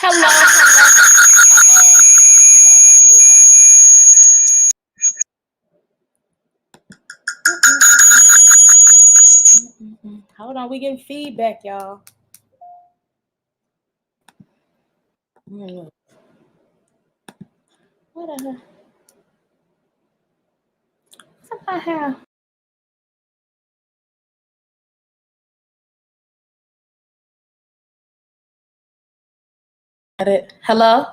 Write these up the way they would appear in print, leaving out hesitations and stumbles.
Hello, hello. Let's see what I gotta do. Hold on, we getting feedback, y'all. What the hell? I have. Got it. Hello.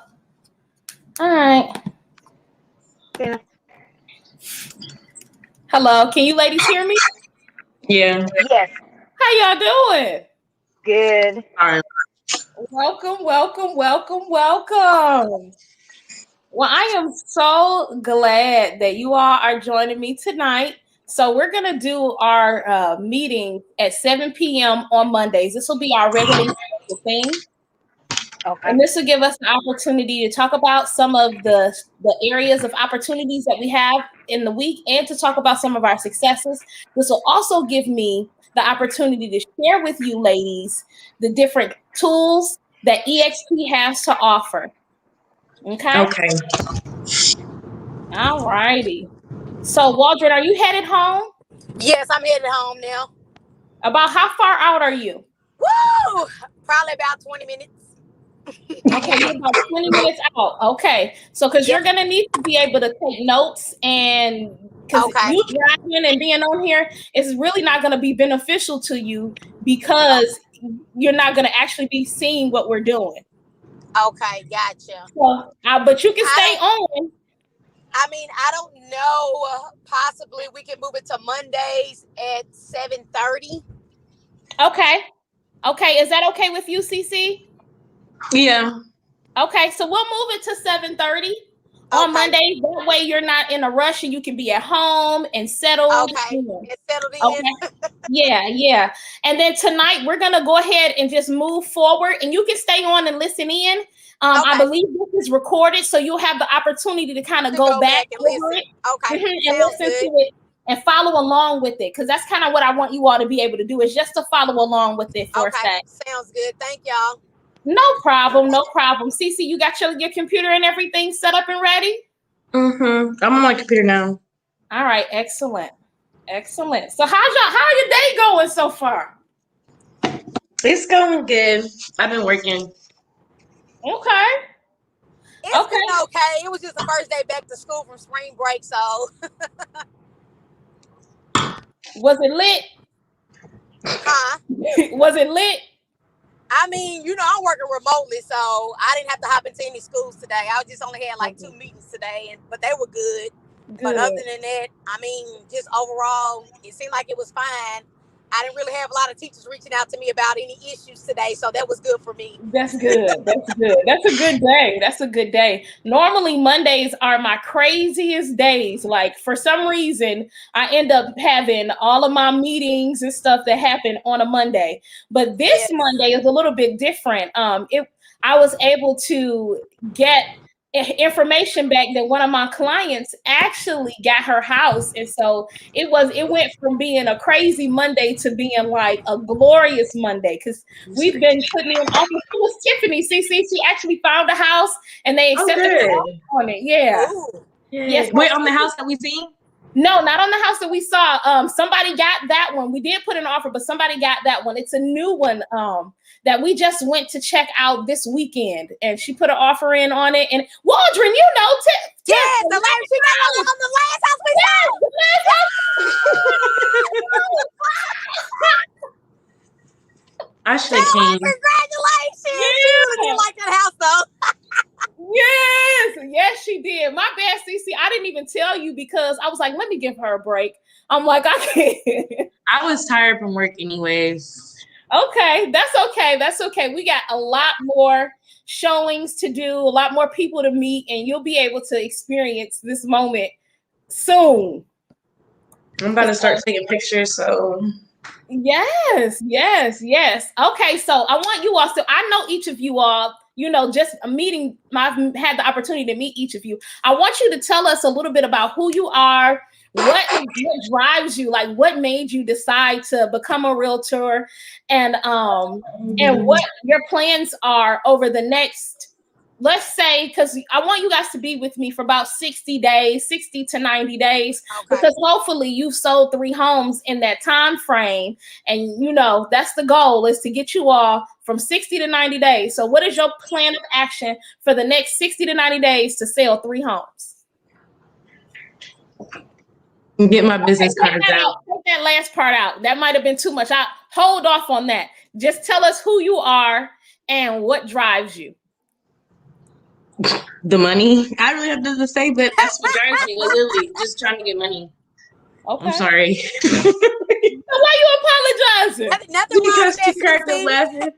All right. Yeah. Hello. Can you ladies hear me? Yeah. Yes. How y'all doing? Good. All right. Welcome, welcome, welcome, welcome. Well, I am so glad that you all are joining me tonight. So we're going to do our meeting at 7 p.m. on Mondays. This will be our regular thing. Okay. And this will give us an opportunity to talk about some of the areas of opportunities that we have in the week and to talk about some of our successes. This will also give me the opportunity to share with you ladies the different tools that EXP has to offer. Okay? Okay. All righty. So, Waldron, are you headed home? Yes, I'm headed home now. About how far out are you? Woo! Probably about 20 minutes. Okay, you're about 20 minutes out. Okay. So, because you're going to need to be able to take notes, and because you driving and being on here is really not going to be beneficial to you because you're not going to actually be seeing what we're doing. Okay, gotcha. So, but you can stay on. I mean, I don't know. Possibly we can move it to Mondays at 7:30. Okay. Okay. Is that okay with you, CC? Yeah. Okay. So we'll move it to 7:30 on Mondays. That way you're not in a rush and you can be at home and settled. Okay. And settled in. Okay. Yeah. And then tonight we're going to go ahead and just move forward, and you can stay on and listen in. I believe this is recorded, so you'll have the opportunity to kind of go back and listen. And listen to it and follow along with it, because that's kind of what I want you all to be able to do, is just to follow along with it for a sec. Sounds good. Thank y'all. No problem. CC, you got your computer and everything set up and ready? I'm on my computer now. All right, excellent. So how your day going so far? It's going good. I've been working. Okay. It's been okay. It was just the first day back to school from spring break, so. Was it lit? Huh? Was it lit? I mean, I'm working remotely, so I didn't have to hop into any schools today. I just only had like 2 meetings today, but they were good. But other than that, I mean, just overall, it seemed like it was fine. I didn't really have a lot of teachers reaching out to me about any issues today, so that was good for me. That's good. That's a good day. Normally, Mondays are my craziest days. Like, for some reason, I end up having all of my meetings and stuff that happen on a Monday. But this Monday is a little bit different. I was able to get information back that one of my clients actually got her house, and so it went from being a crazy Monday to being like a glorious Monday, because we've been putting in almost, it was Tiffany, CC, she actually found a house and they accepted on it. Yes. Wait, on the house that we seen? No, not on the house that we saw. Somebody got that one. We did put an offer, but somebody got that one. It's a new one that we just went to check out this weekend, and she put an offer in on it. And Waldron, the last she got on the last house we saw. The last house. I should have came. Congratulations! She really did like that house, though. Yes, she did. My bad, CC. I didn't even tell you because I was like, let me give her a break. I'm like, I can't. I was tired from work anyways. Okay, that's okay. We got a lot more showings to do, a lot more people to meet, and you'll be able to experience this moment soon. I'm about to start taking pictures, so. Yes. Okay, so I want you all, so I know each of you all, just a meeting, I've had the opportunity to meet each of you. I want you to tell us a little bit about who you are, what drives you? Like, what made you decide to become a realtor, and what your plans are over the next, let's say, because I want you guys to be with me for about 60 days, 60 to 90 days, because hopefully you sold 3 homes in that time frame. And that's the goal, is to get you all from 60 to 90 days. So what is your plan of action for the next 60 to 90 days to sell 3 homes? Get my business cards out. Take that last part out. That might have been too much. I'll hold off on that. Just tell us who you are and what drives you. The money. I really have nothing to say, but that's what drives me. Like, literally, just trying to get money. Okay. I'm sorry. So why you apologizing? Nothing wrong Because with she that, cracked up Christine. laughing.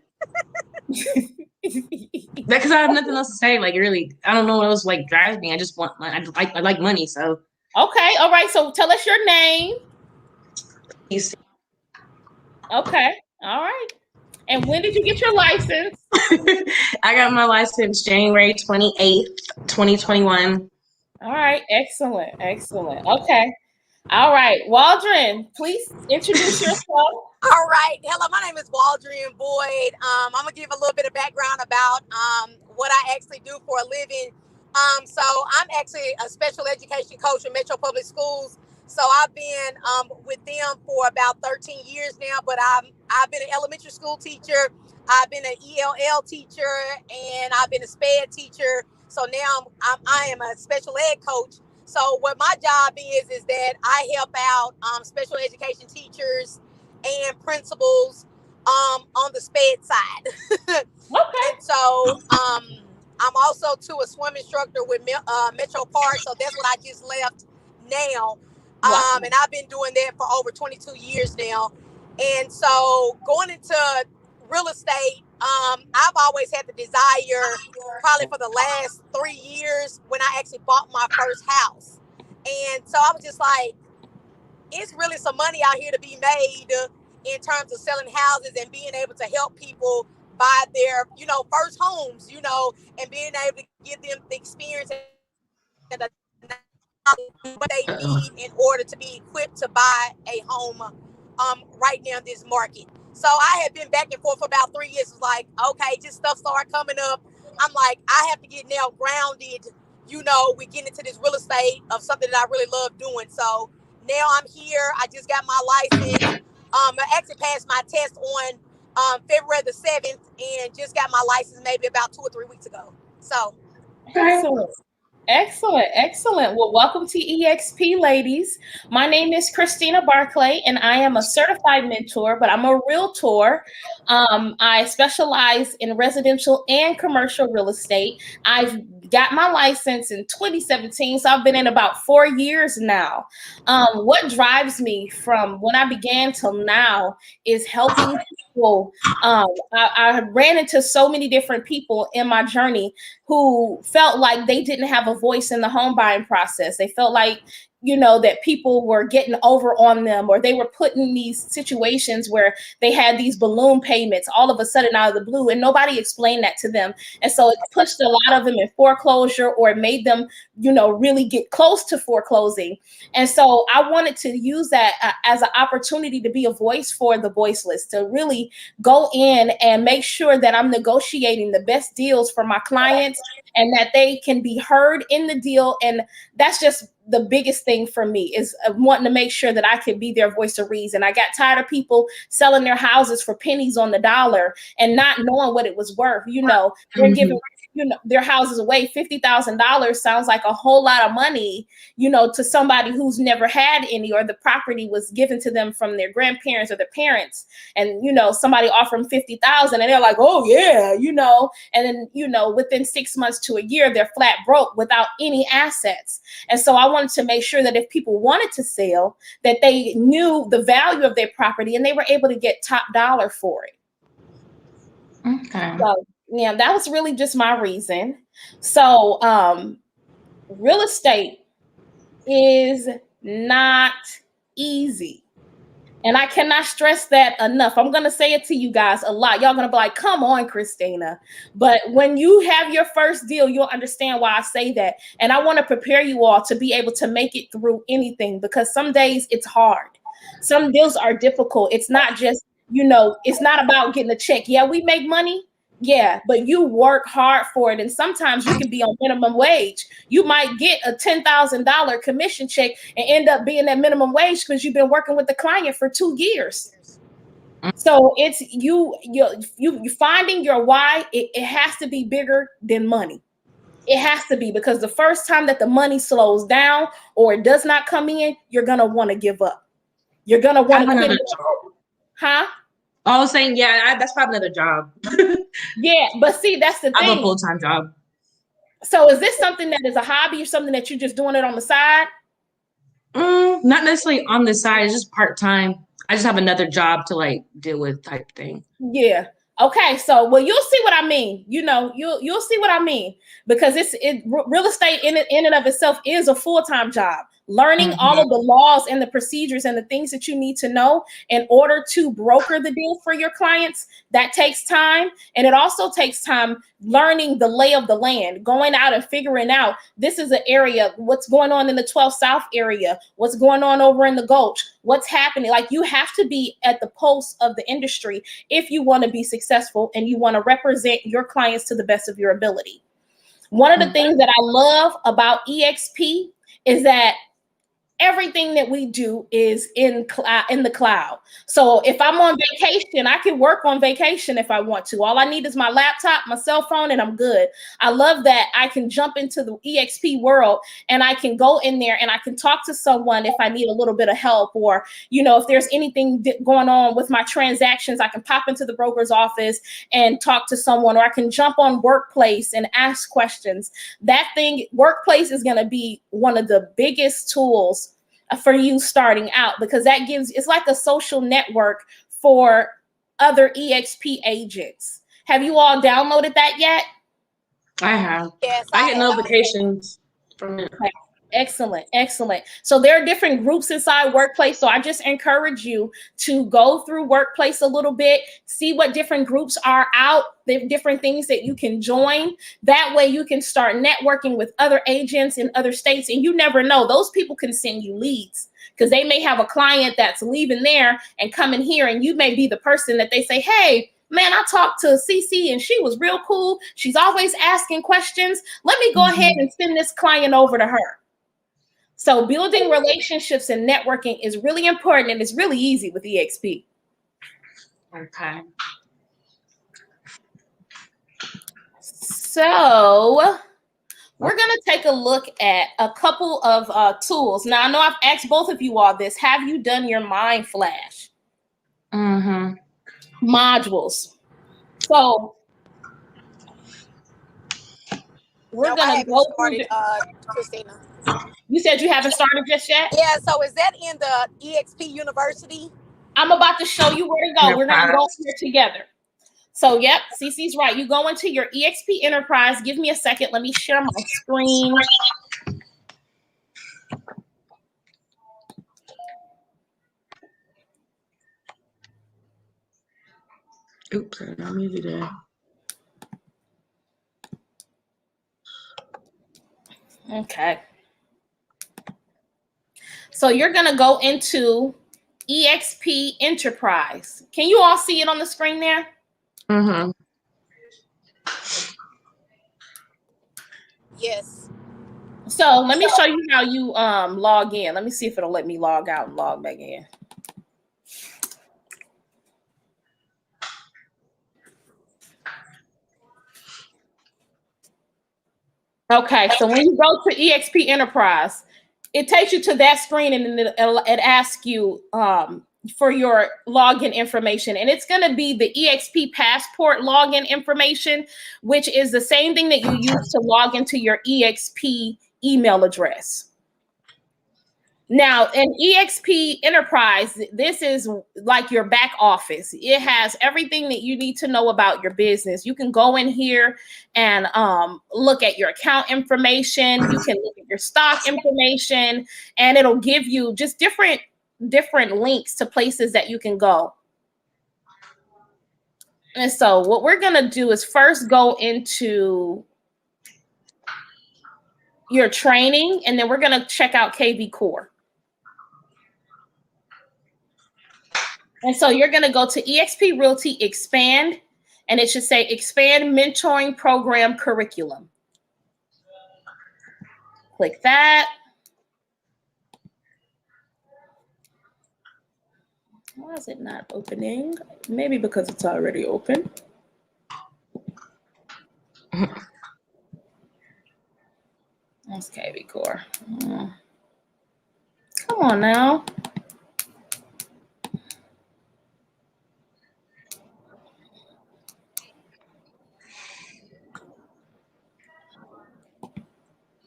Because I have nothing else to say. Like, really, I don't know what else like drives me. I just want, I like money. So. Okay. All right. So tell us your name. You see. Okay. All right. And when did you get your license? I got my license January 28th, 2021. All right. Excellent. Excellent. Okay. All right. Waldron, please introduce yourself. All right. Hello, my name is Waldron Boyd. I'm going to give a little bit of background about what I actually do for a living. So I'm actually a special education coach in Metro Public Schools. So I've been with them for about 13 years now, but I've been an elementary school teacher. I've been an ELL teacher, and I've been a SPED teacher. So now I am a special ed coach. So what my job is that I help out special education teachers and principals on the SPED side. Okay. And so I'm also too a swim instructor with Metro Park. So that's what I just left now. Wow. And I've been doing that for over 22 years now. And so going into real estate, I've always had the desire, probably for the last 3 years, when I actually bought my first house. And so I was just like, it's really some money out here to be made in terms of selling houses and being able to help people buy their, first homes, and being able to give them the experience and the what they need in order to be equipped to buy a home right now in this market. So I had been back and forth for about 3 years. It's like, okay, just stuff started coming up. I'm like, I have to get now grounded, we get into this real estate of something that I really love doing. So now I'm here. I just got my license. I actually passed my test on February the 7th and just got my license maybe about 2 or 3 weeks ago. So. Excellent. Excellent. Excellent. Well, welcome to EXP, ladies. My name is Christina Barclay, and I am a certified mentor, but I'm a realtor. I specialize in residential and commercial real estate. I've got my license in 2017, so I've been in about 4 years now. What drives me from when I began till now is helping people. I ran into so many different people in my journey who felt like they didn't have a voice in the home buying process. They felt like, that people were getting over on them, or they were put in these situations where they had these balloon payments all of a sudden out of the blue, and nobody explained that to them. And so it pushed a lot of them in foreclosure, or it made them, really get close to foreclosing. And so I wanted to use that as an opportunity to be a voice for the voiceless, to really go in and make sure that I'm negotiating the best deals for my clients and that they can be heard in the deal. And that's just the biggest thing for me, is wanting to make sure that I can be their voice of reason. I got tired of people selling their houses for pennies on the dollar and not knowing what it was worth. They're giving their houses away. $50,000 sounds like a whole lot of money, to somebody who's never had any, or the property was given to them from their grandparents or their parents. And, somebody offered them $50,000 and they're like, oh yeah, and then, within 6 months to a year, they're flat broke without any assets. And so I wanted to make sure that if people wanted to sell, that they knew the value of their property and they were able to get top dollar for it. Okay. So, yeah, that was really just my reason. So, real estate is not easy. And I cannot stress that enough. I'm going to say it to you guys a lot. Y'all going to be like, come on, Christina. But when you have your first deal, you'll understand why I say that. And I want to prepare you all to be able to make it through anything, because some days it's hard. Some deals are difficult. It's not just, it's not about getting a check. Yeah, we make money. Yeah, but you work hard for it. And sometimes you can be on minimum wage. You might get a $10,000 commission check and end up being at minimum wage because you've been working with the client for 2 years. So it's you finding your why. It has to be bigger than money. It has to be, because the first time that the money slows down or it does not come in, you're going to want to give up. You're going to want to quit. Huh? I was saying, yeah, that's probably another job. Yeah, but see, that's the thing. I have a full-time job. So is this something that is a hobby or something that you're just doing it on the side? Not necessarily on the side. It's just part-time. I just have another job to like deal with type thing. Yeah. Okay. So, well, you'll see what I mean. You'll see what I mean, because real estate in and of itself is a full-time job. Learning all of the laws and the procedures and the things that you need to know in order to broker the deal for your clients, that takes time. And it also takes time learning the lay of the land, going out and figuring out, this is an area, what's going on in the 12 South area, what's going on over in the Gulch, what's happening. Like, you have to be at the pulse of the industry if you want to be successful and you want to represent your clients to the best of your ability. One of the things that I love about EXP is that everything that we do is in the cloud. So if I'm on vacation, I can work on vacation if I want to. All I need is my laptop, my cell phone, and I'm good. I love that I can jump into the EXP world and I can go in there and I can talk to someone if I need a little bit of help, or, if there's anything going on with my transactions, I can pop into the broker's office and talk to someone, or I can jump on Workplace and ask questions. Workplace is going to be one of the biggest tools for you starting out, because it's like a social network for other EXP agents. Have you all downloaded that yet? I have. Yes, I get notifications from it. Okay. Excellent. So there are different groups inside Workplace. So I just encourage you to go through Workplace a little bit, see what different groups are out, the different things that you can join. That way you can start networking with other agents in other states. And you never know, those people can send you leads, because they may have a client that's leaving there and coming here, and you may be the person that they say, hey, man, I talked to CC and she was real cool. She's always asking questions. Let me go ahead and send this client over to her. So building relationships and networking is really important, and it's really easy with EXP. Okay. So we're going to take a look at a couple of tools. Now, I know I've asked both of you all this. Have you done your Mind Flash modules? So we're going to go through Christina. You said you haven't started just yet? Yeah, so is that in the EXP University? I'm about to show you where to go. We're going to go here together. So, yep, CC's right. You go into your EXP Enterprise. Give me a second. Let me share my screen. Oops, I'm muted there. Okay. So you're going to go into EXP Enterprise. Can you all see it on the screen there? Yes. So let me show you how you log in. Let me see if it'll let me log out and log back in. Okay, so when you go to EXP Enterprise, it takes you to that screen, and then it asks you for your login information. And it's going to be the EXP Passport login information, which is the same thing that you use to log into your EXP email address. Now, in EXP Enterprise, this is like your back office. It has everything that you need to know about your business. You can go in here and look at your account information. You can look at your stock information, and it'll give you just different different links to places that you can go. And so what we're going to do is first go into your training, and then we're going to check out KV Core. And so you're going to go to eXp Realty Expand, and it should say Expand Mentoring Program Curriculum. Click that. Why is it not opening? Maybe because it's already open. That's KV Core. Come on now.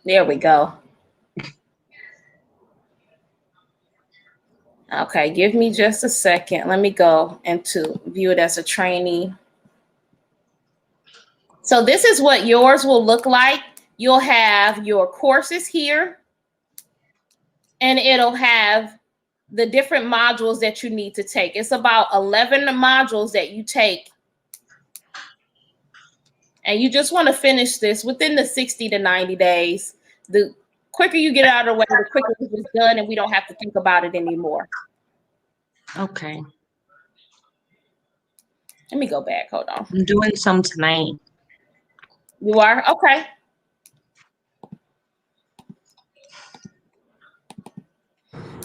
There we go. Okay, give me just a second. Let me go into view it as a trainee. So this is what yours will look like. You'll have your courses here, and it'll have the different modules that you need to take. It's about 11 modules that you take. And you just want to finish this within the 60 to 90 days. The quicker you get out of the way, the quicker it's done, and we don't have to think about it anymore. Okay. Let me go back. Hold on. I'm doing some tonight. You are? Okay.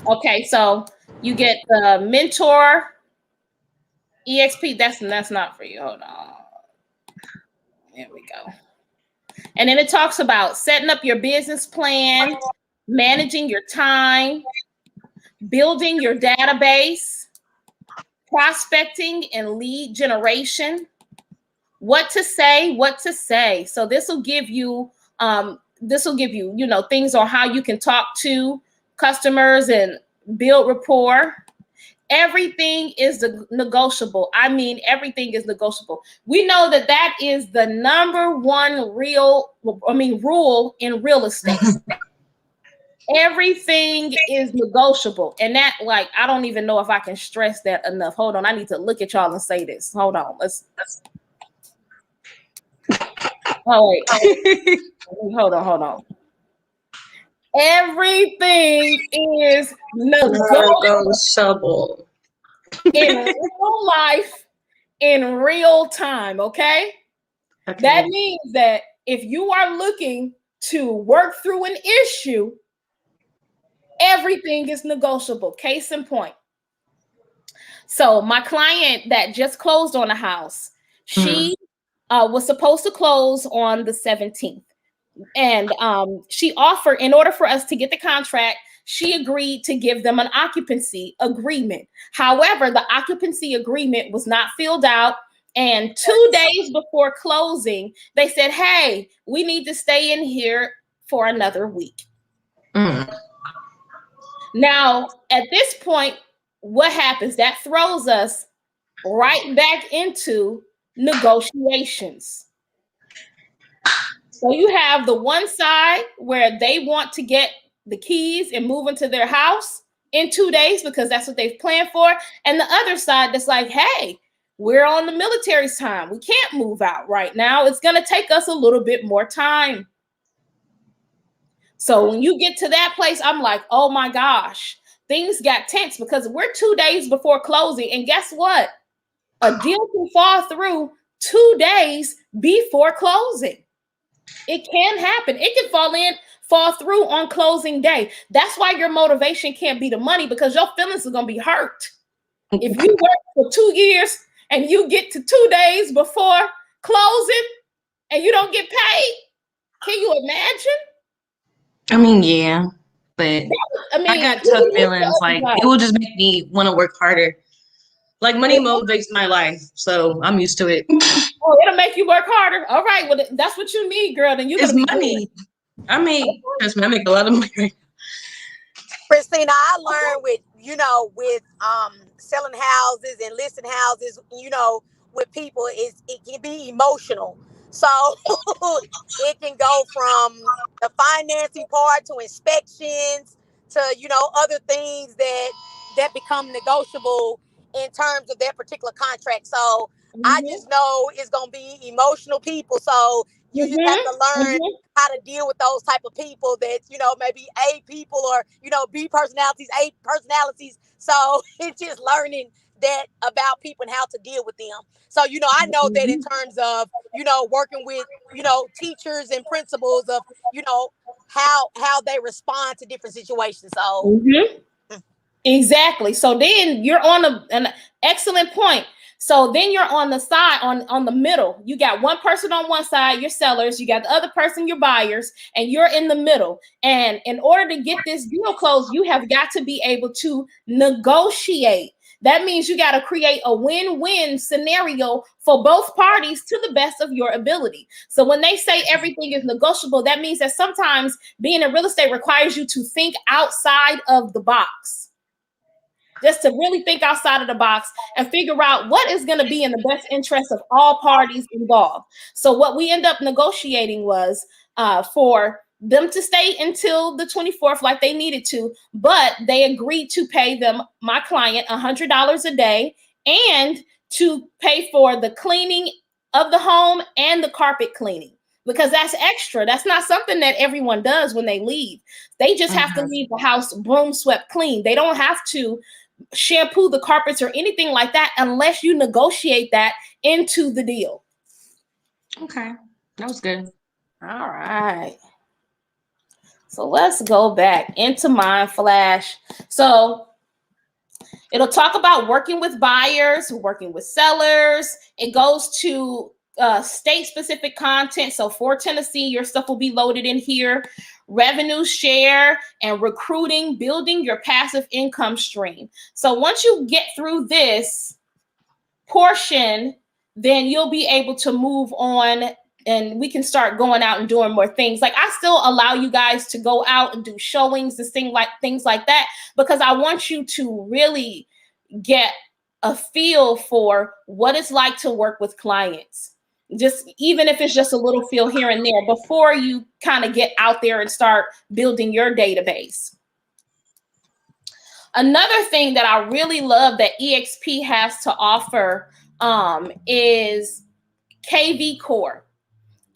Okay, so you get the mentor EXP. That's not for you. Hold on. There we go. And then it talks about setting up your business plan, managing your time, building your database, prospecting and lead generation, what to say. So this will give you, things on how you can talk to customers and build rapport. Everything is negotiable. I mean, everything is negotiable. We know that is the number one rule in real estate. Everything is negotiable. And that, like, I don't even know if I can stress that enough. Hold on. I need to look at y'all and say this. Hold on. Let's oh, wait. Hold on. Everything is negotiable in real life, in real time, okay? That means that if you are looking to work through an issue, everything is negotiable. Case in point. So my client that just closed on a house, she was supposed to close on the 17th. And she offered, in order for us to get the contract, she agreed to give them an occupancy agreement. However, the occupancy agreement was not filled out. And 2 days before closing, they said, hey, we need to stay in here for another week. Now, at this point, what happens? That throws us right back into negotiations. So you have the one side where they want to get the keys and move into their house in 2 days because that's what they've planned for. And the other side that's like, hey, we're on the military's time. We can't move out right now. It's going to take us a little bit more time. So when you get to that place, I'm like, oh my gosh, things got tense because we're 2 days before closing. And guess what? A deal can fall through 2 days before closing. It can happen. It can fall through on closing day. That's why your motivation can't be the money, because your feelings are going to be hurt. If you work for 2 years and you get to 2 days before closing and you don't get paid, can you imagine? I mean, yeah, but I got tough feelings. Like, it will just make me want to work harder. Like, money motivates my life, so I'm used to it. Oh, it'll make you work harder. All right, well, that's what you need, girl. Then you it's money. I mean, trust me, I make a lot of money. Christina, I learned with selling houses and listing houses, with people, it can be emotional. So it can go from the financing part to inspections to, other things that that become negotiable in terms of that particular contract. So I just know it's gonna be emotional people. So you just have to learn how to deal with those type of people that, you know, maybe A people or, you know, B personalities, A personalities. So it's just learning that about people and how to deal with them. So, you know, I know that in terms of, you know, working with, you know, teachers and principals of, you know, how they respond to different situations. So exactly. So then you're on an excellent point. So then you're on the side, on the middle. You got one person on one side, your sellers, you got the other person, your buyers, and you're in the middle. And in order to get this deal closed, you have got to be able to negotiate. That means you got to create a win-win scenario for both parties to the best of your ability. So when they say everything is negotiable, that means that sometimes being in real estate requires you to think outside of the box. Just to really think outside of the box and figure out what is going to be in the best interest of all parties involved. So what we end up negotiating was for them to stay until the 24th like they needed to, but they agreed to pay them, my client, $100 a day and to pay for the cleaning of the home and the carpet cleaning. Because that's extra. That's not something that everyone does when they leave. They just have to leave the house broom swept clean. They don't have to shampoo the carpets or anything like that unless you negotiate that into the deal. Okay, that was good. All right. So let's go back into Mind Flash. So it'll talk about working with buyers, working with sellers. It goes to state-specific content. So for Tennessee, your stuff will be loaded in here. Revenue share and recruiting, building your passive income stream. So once you get through this portion, then you'll be able to move on and we can start going out and doing more things. Like I still allow you guys to go out and do showings, things like that, because I want you to really get a feel for what it's like to work with clients. Just even if it's just a little feel here and there before you kind of get out there and start building your database. Another thing that I really love that EXP has to offer is KV Core.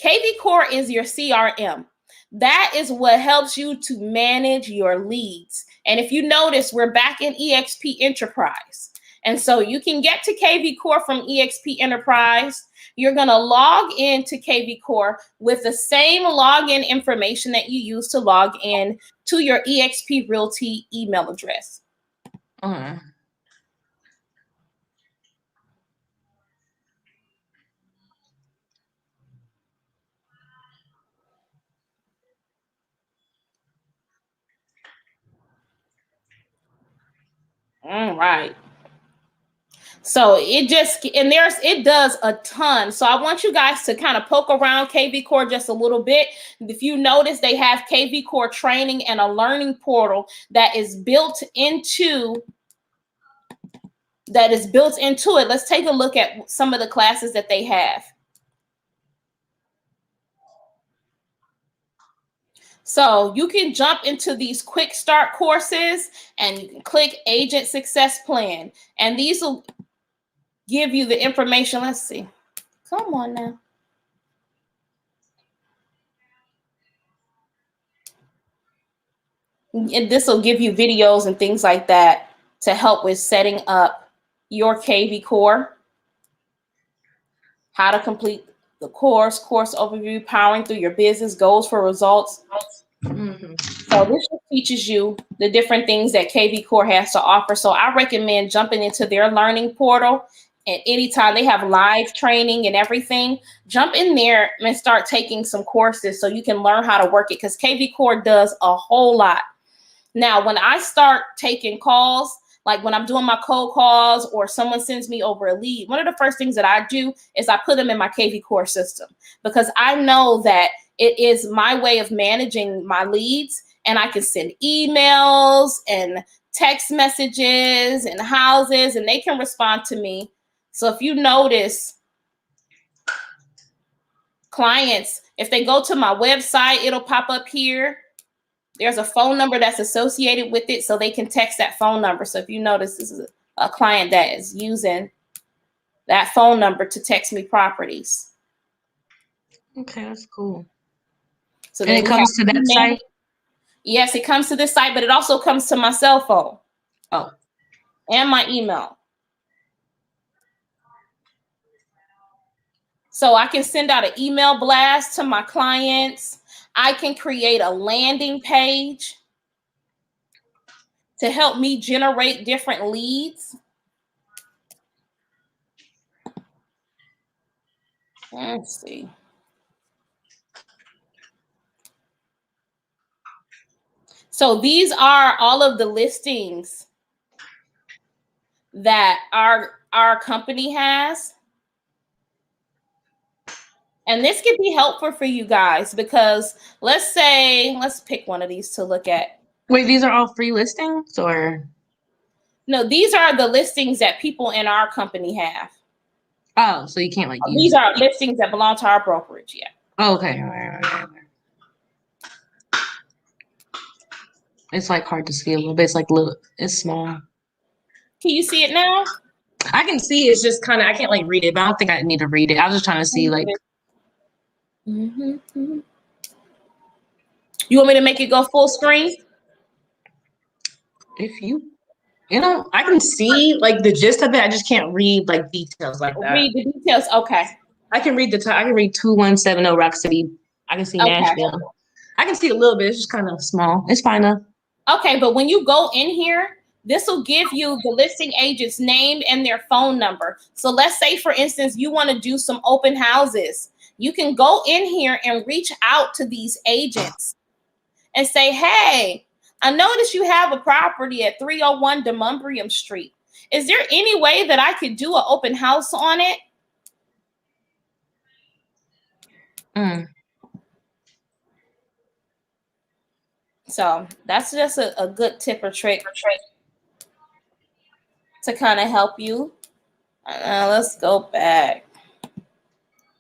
KV Core is your CRM. That is what helps you to manage your leads. And if you notice, we're back in EXP Enterprise. And so you can get to KV Core from EXP Enterprise. You're going to log into KV Core with the same login information that you use to log in to your EXP Realty email address. All right. So it does a ton. So I want you guys to kind of poke around KV Core just a little bit. If you notice, they have KV Core training and a learning portal that is built into it. Let's take a look at some of the classes that they have. So you can jump into these quick start courses and you can click Agent Success Plan. And these will give you the information. Let's see. Come on now. And this will give you videos and things like that to help with setting up your KV Core. How to complete the course overview, powering through your business goals for results. So this just teaches you the different things that KV Core has to offer. So I recommend jumping into their learning portal. At any time they have live training and everything, jump in there and start taking some courses so you can learn how to work it, because KV Core does a whole lot. Now, when I start taking calls, like when I'm doing my cold calls or someone sends me over a lead, one of the first things that I do is I put them in my KV Core system, because I know that it is my way of managing my leads, and I can send emails and text messages and houses, and they can respond to me. So if you notice, clients, if they go to my website, it'll pop up here. there's a phone number that's associated with it, so they can text that phone number. So if you notice, this is a client that is using that phone number to text me properties. Okay, that's cool. So and it comes to that site? Yes, it comes to this site, but it also comes to my cell phone. Oh. And my email. So I can send out an email blast to my clients. I can create a landing page to help me generate different leads. Let's see. So these are all of the listings that our company has. And this could be helpful for you guys because let's pick one of these to look at. Wait, these are all free listings or? No, these are the listings that people in our company have. Oh, so you can't like use these are listings that belong to our brokerage, yeah. Oh, okay. Right. It's like hard to see a little bit. It's like look, it's small. Can you see it now? I can see it's just kind of I can't like read it, but I don't think I need to read it. I was just trying to see like. Mm-hmm. You want me to make it go full screen? If you know, I can see like the gist of it. I just can't read like details like that. Read the details. Okay. I can read I can read 2170 Rock City. I can see Nashville. I can see a little bit. It's just kind of small. It's fine though. Okay, but when you go in here, this will give you the listing agent's name and their phone number. So let's say, for instance, you want to do some open houses. You can go in here and reach out to these agents and say, hey, I noticed you have a property at 301 Demumbrium Street. Is there any way that I could do an open house on it? So that's just a good tip or trick to kind of help you. Let's go back.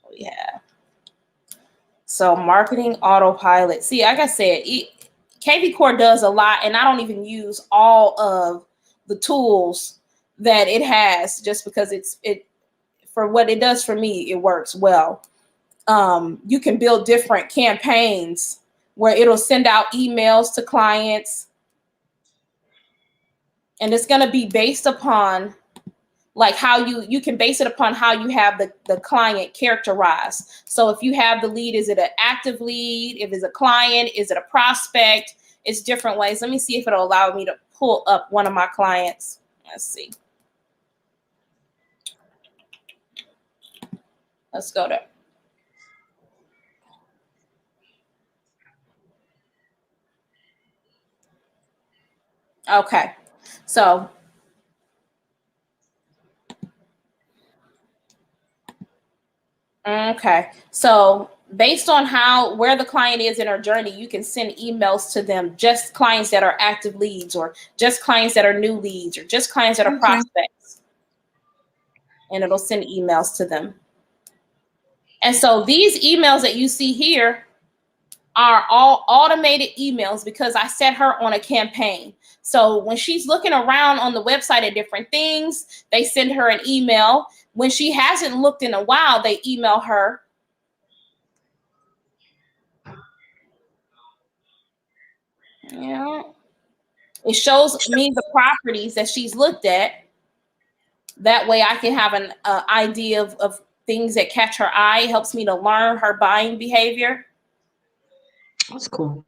What we have. So marketing autopilot. See, like I said, KV Core does a lot, and I don't even use all of the tools that it has just because it for what it does for me, it works well. You can build different campaigns where it'll send out emails to clients. And it's going to be based upon like how you can base it upon how you have the client characterized. So if you have the lead, is it an active lead? If it's a client, is it a prospect? It's different ways. Let me see if it'll allow me to pull up one of my clients. Let's see. Let's go there. Okay, so based on where the client is in our journey, you can send emails to them, just clients that are active leads or just clients that are new leads or just clients that are prospects. And it'll send emails to them. And so these emails that you see here are all automated emails because I set her on a campaign. So when she's looking around on the website at different things, they send her an email. When she hasn't looked in a while, they email her. Yeah. It shows me the properties that she's looked at. That way I can have an idea of things that catch her eye. It helps me to learn her buying behavior. That's cool.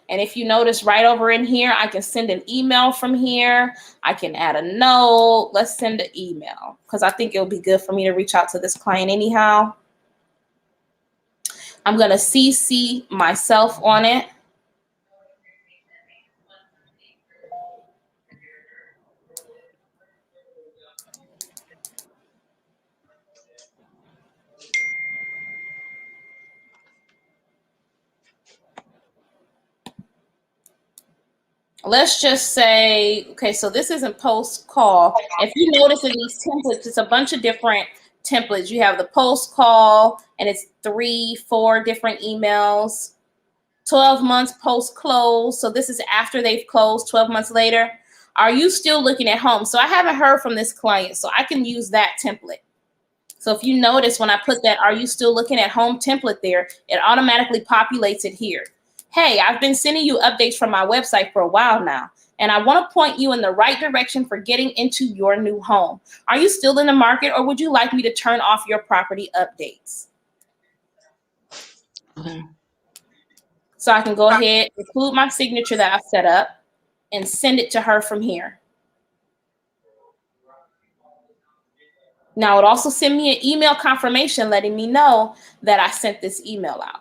And if you notice right over in here, I can send an email from here. I can add a note. Let's send an email because I think it'll be good for me to reach out to this client anyhow. I'm going to CC myself on it. Let's just say, okay, so this isn't post call. If you notice in these templates, it's a bunch of different templates. You have the post call, and it's 3-4 different emails. 12 months post close. So this is after they've closed 12 months later. Are you still looking at home? So I haven't heard from this client, so I can use that template. So if you notice when I put that, are you still looking at home template there, it automatically populates it here. Hey, I've been sending you updates from my website for a while now, and I want to point you in the right direction for getting into your new home. Are you still in the market, or would you like me to turn off your property updates? Okay. So I can go ahead, include my signature that I've set up, and send it to her from here. Now it also send me an email confirmation letting me know that I sent this email out.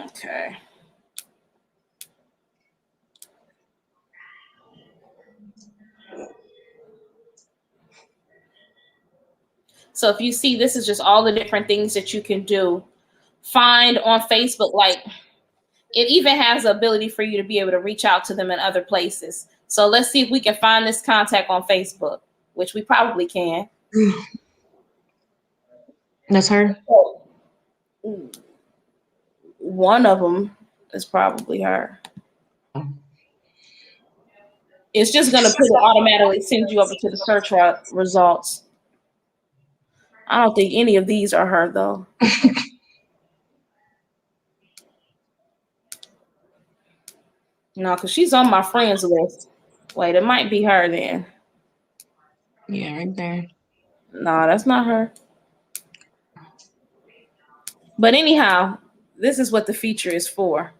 Okay. So if you see, this is just all the different things that you can do. Find on Facebook, like it even has the ability for you to be able to reach out to them in other places. So let's see if we can find this contact on Facebook, which we probably can. That's her? One of them is probably her. It's just going to put it automatically send you over to the search results. I don't think any of these are her, though. No, because she's on my friends list. Wait, it might be her then. Yeah, right there. No, that's not her. But anyhow, this is what the feature is for.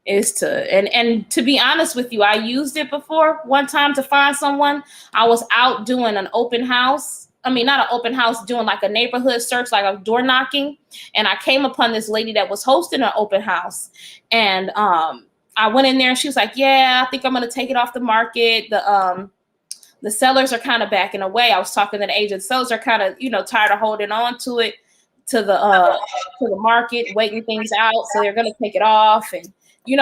Is to, and to be honest with you, I used it before one time to find someone. I was out doing an open house. I mean, not an open house, doing like a neighborhood search, like a door knocking. And I came upon this lady that was hosting an open house. And I went in there and she was like, yeah, I think I'm going to take it off the market. The sellers are kind of backing away. I was talking to the agent. Sellers are kind of, tired of holding on to it, to the market, waiting things out. So they're going to take it off. And,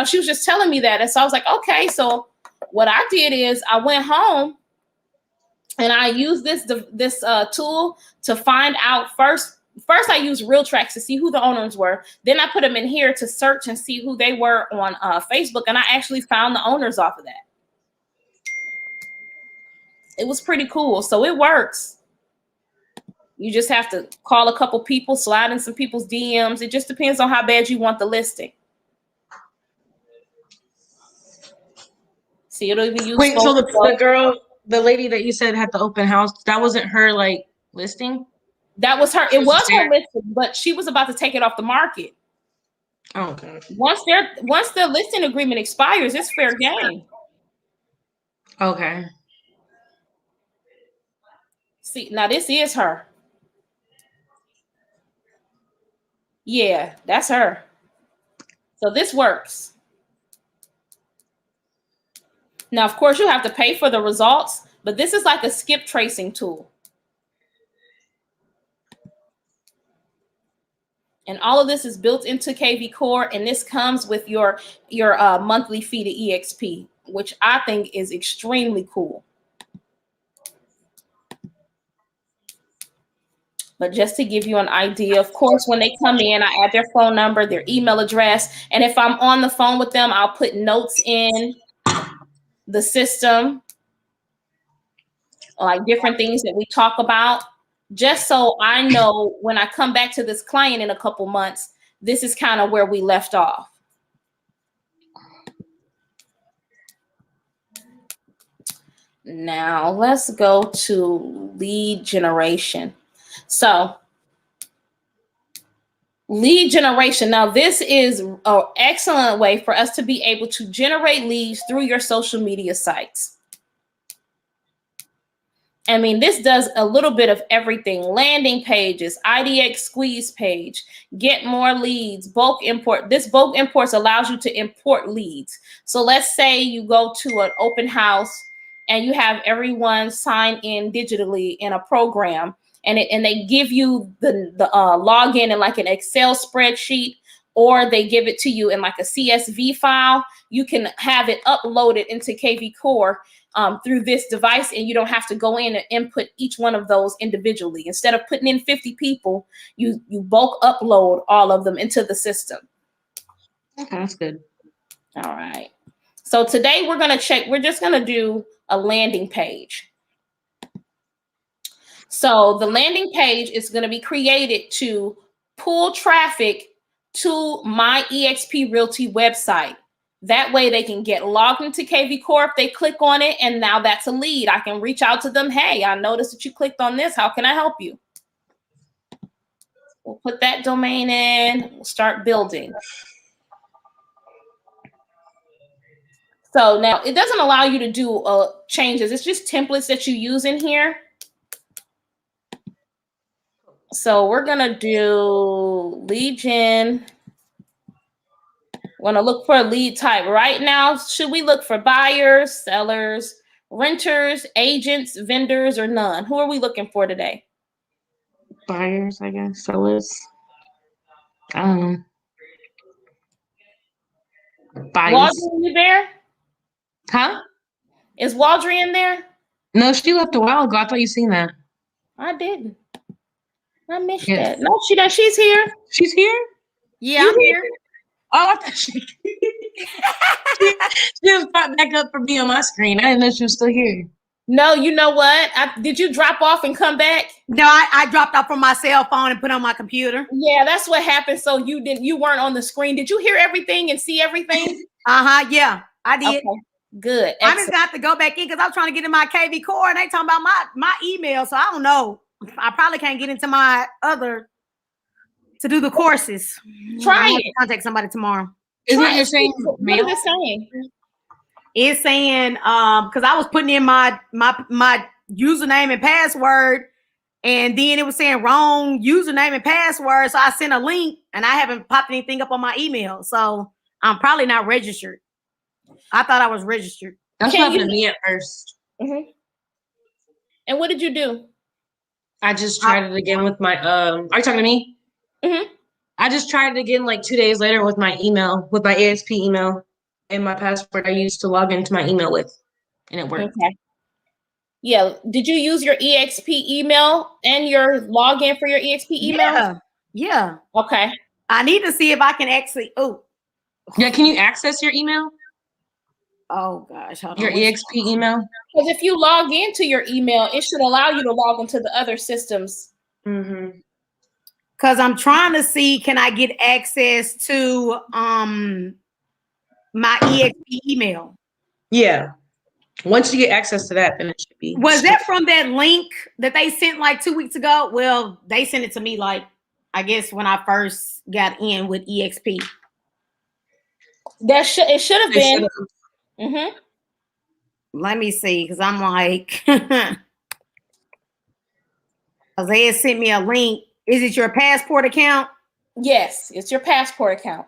she was just telling me that. And so I was like, okay. So what I did is I went home and I used this tool to find out first. First, I used Real Tracks to see who the owners were. Then I put them in here to search and see who they were on Facebook. And I actually found the owners off of that. It was pretty cool. So it works. You just have to call a couple people, slide in some people's DMs. It just depends on how bad you want the listing. See, it'll even use. Wait, so the lady that you said had the open house, that wasn't her like listing? That was her. It was her listing, but she was about to take it off the market. Oh, okay. Once the listing agreement expires, it's fair game. Okay. See, now this is her. Yeah, that's her. So this works. Now, of course, you have to pay for the results, but this is like a skip tracing tool. And all of this is built into KV Core, and this comes with your monthly fee to EXP, which I think is extremely cool. But just to give you an idea, of course, when they come in, I add their phone number, their email address, and if I'm on the phone with them, I'll put notes in the system, like different things that we talk about, just so I know when I come back to this client in a couple months, this is kind of where we left off. Now let's go to lead generation. So lead generation. Now this is an excellent way for us to be able to generate leads through your social media sites. I mean, this does a little bit of everything. Landing pages, IDX squeeze page, get more leads, bulk import. This bulk imports allows you to import leads. So let's say you go to an open house and you have everyone sign in digitally in a program, and they give you the login in like an Excel spreadsheet, or they give it to you in like a CSV file. You can have it uploaded into KV Core through this device, and you don't have to go in and input each one of those individually. Instead of putting in 50 people, you bulk upload all of them into the system. Okay, that's good. All right. So today we're just going to do a landing page. So the landing page is going to be created to pull traffic to my eXp Realty website. That way they can get logged into KV Core if they click on it, and now that's a lead. I can reach out to them. Hey, I noticed that you clicked on this. How can I help you? We'll put that domain in. We'll start building. So now it doesn't allow you to do changes. It's just templates that you use in here. So we're going to do lead gen. Want to look for a lead type right now. Should we look for buyers, sellers, renters, agents, vendors, or none? Who are we looking for today? Buyers, I guess. Sellers. I don't know. Buyers. Waldron, you there? Huh? Is Waldron in there? No, she left a while ago. I thought you seen that. I didn't. I missed that. No, she's here. She's here? Yeah, I'm here. Oh, I thought she just popped back up for me on my screen. I didn't know she was still here. No, you know what? Did you drop off and come back? No, I dropped off from my cell phone and put on my computer. Yeah, that's what happened. So you weren't on the screen. Did you hear everything and see everything? Yeah, I did. Okay, good. I just got to go back in because I was trying to get in my KV Core and they talking about my email. So I don't know. I probably can't get into my other to do the courses. Try it. Contact somebody tomorrow. Isn't it saying what is it saying? It's saying because I was putting in my username and password, and then it was saying wrong username and password. So I sent a link and I haven't popped anything up on my email. So I'm probably not registered. I thought I was registered. That's what happened to me at first. Mm-hmm. And what did you do? I just tried it again with my are you talking to me? Mm-hmm. I just tried it again like 2 days later with my email, with my ASP email and my password I used to log into my email with, and it worked. Okay. Yeah. Did you use your EXP email and your login for your EXP email? Yeah. Okay. I need to see if I can actually. Yeah. Can you access your email? Oh gosh. Hold on. Your EXP email? Because if you log into your email, it should allow you to log into the other systems. Mm-hmm. Because I'm trying to see, can I get access to my EXP email? Yeah. Once you get access to that, then it should be. Was that from that link that they sent like 2 weeks ago? Well, they sent it to me like, I guess when I first got in with EXP. It should have been. Mm-hmm. Let me see, because I'm like, Isaiah sent me a link. Is it your passport account? Yes, it's your passport account.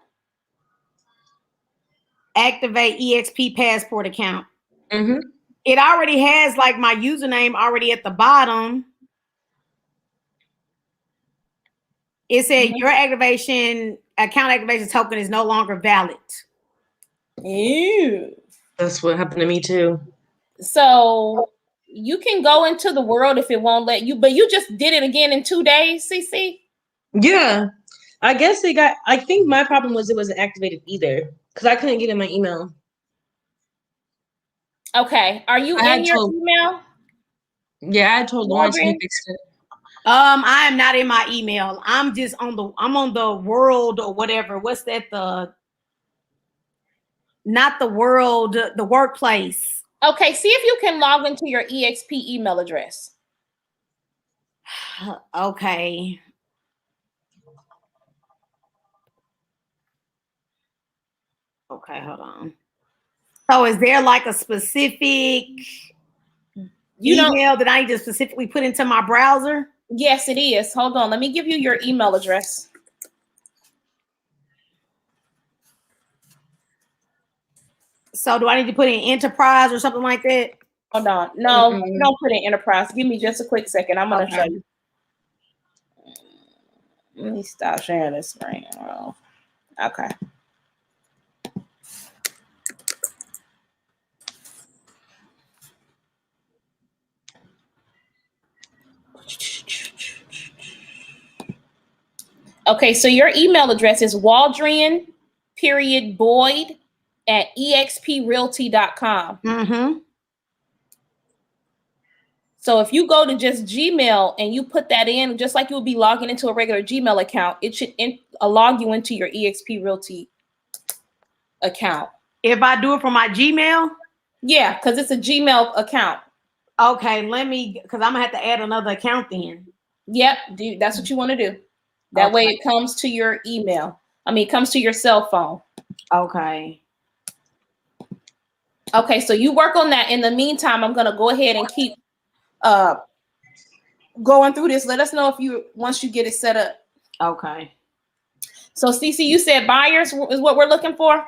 Activate EXP passport account. Mm-hmm. It already has like my username already at the bottom. It said your account activation token is no longer valid. Ew. That's what happened to me too. So you can go into the world if it won't let you, but you just did it again in 2 days, CC? Yeah. I guess I think my problem was it wasn't activated either because I couldn't get in my email. Okay. Are you in your email? Yeah, I told Lawrence he fixed it. I am not in my email. I'm just on the world or whatever. What's that? Not the world, the workplace. Okay, see if you can log into your EXP email address. Okay. Okay, hold on. So is there like a specific email that I need to specifically put into my browser? Yes, it is. Hold on. Let me give you your email address. So do I need to put in enterprise or something like that? Hold on. No, don't put in enterprise. Give me just a quick second. I'm going to show you. Let me stop sharing this screen. Oh, okay. Okay, so your email address is waldrian.boyd@exprealty.com. Mm-hmm. So if you go to just Gmail and you put that in, just like you would be logging into a regular Gmail account, it should log you into your eXp Realty account. If I do it from my Gmail? Yeah, because it's a Gmail account. Okay, because I'm gonna have to add another account then. Yep, that's what you want to do. That way it comes to your email. It comes to your cell phone. Okay. Okay, so you work on that. In the meantime, I'm gonna go ahead and keep going through this. Let us know once you get it set up. Okay. So Cece, you said buyers is what we're looking for?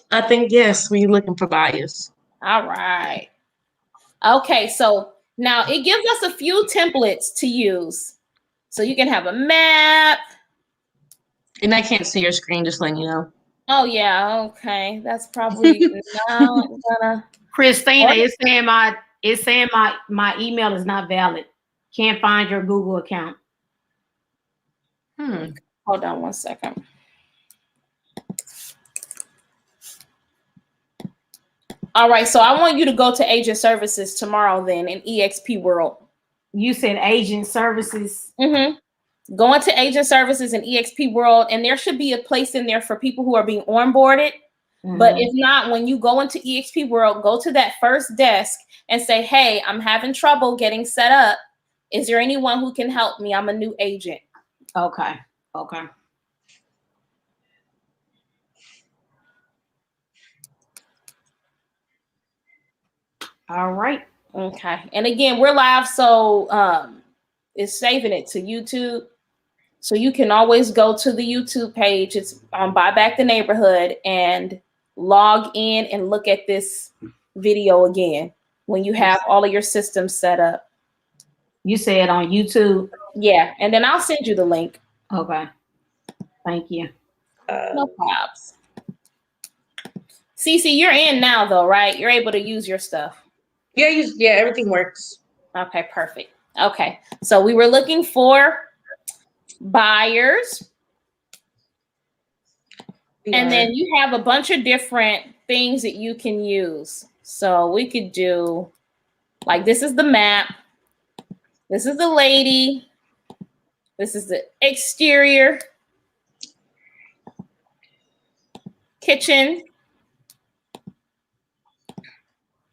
I think yes, we're looking for buyers. All right. Okay, so now it gives us a few templates to use. So you can have a map. And I can't see your screen, just letting you know. Oh yeah, okay. That's probably not gonna. Christina, it's saying my email is not valid. Can't find your Google account. Hold on one second. All right, so I want you to go to agent services tomorrow then in eXp World. You said agent services? Mm-hmm. Go into agent services in eXp World, and there should be a place in there for people who are being onboarded. Mm-hmm. But if not, when you go into eXp World, go to that first desk and say, hey, I'm having trouble getting set up. Is there anyone who can help me? I'm a new agent. Okay. All right. Okay. And again, we're live, so it's saving it to YouTube. So you can always go to the YouTube page. It's on Buy Back the Neighborhood and log in and look at this video again when you have all of your systems set up. You said on YouTube? Yeah. And then I'll send you the link. Okay. Thank you. No problems. Cece, you're in now though, right? You're able to use your stuff. Yeah, everything works. Okay, perfect. Okay. So we were looking for buyers. And then you have a bunch of different things that you can use. So we could do, like, this is the map. This is the lady. This is the exterior. Kitchen.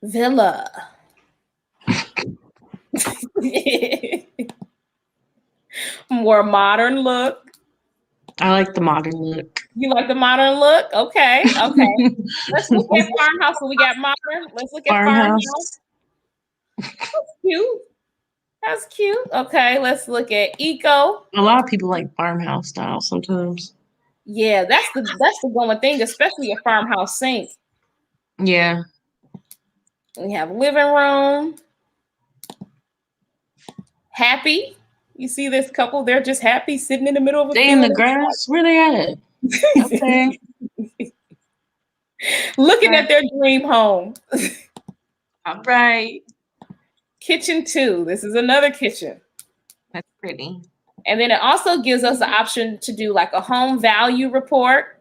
Villa. More modern look. I like the modern look. You like the modern look? Okay. Let's look at farmhouse. So we got modern. Let's look at farmhouse. That's cute. Okay, let's look at eco. A lot of people like farmhouse style sometimes. Yeah, that's the going thing, especially a farmhouse sink. Yeah. We have living room. Happy. You see this couple? They're just happy sitting in the middle of a field. They in the grass? Where they at? Okay. Looking at their dream home. All right. Kitchen 2. This is another kitchen. That's pretty. And then it also gives us the option to do like a home value report.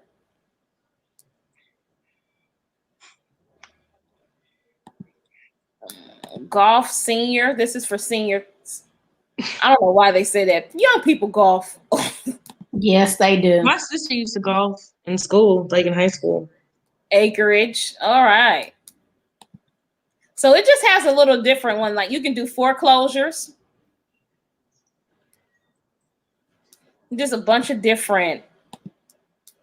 Golf senior. This is for seniors. I don't know why they say that. Young people golf. Yes, they do. My sister used to golf in school, like in high school. Acreage. All right. So it just has a little different one. Like you can do foreclosures. Just a bunch of different